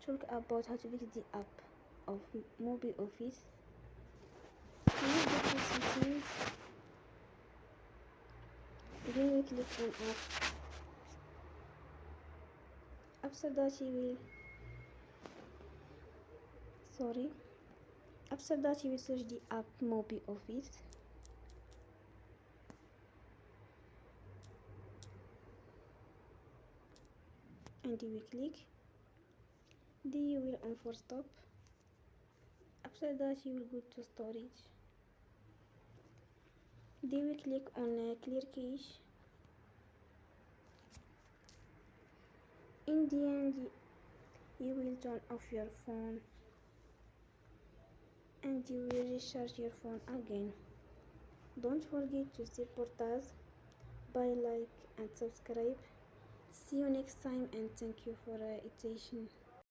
talk about how to fix the app of MobiOffice. When you go to settings, then you click on apps. After that you will search the app MobiOffice. And you will click. Then you will on stop. After that you will go to storage. Then we click on clear cache. In the end, you will turn off your phone and you will recharge your phone again. Don't forget to support us by like and subscribe. See you next time and thank you for attention.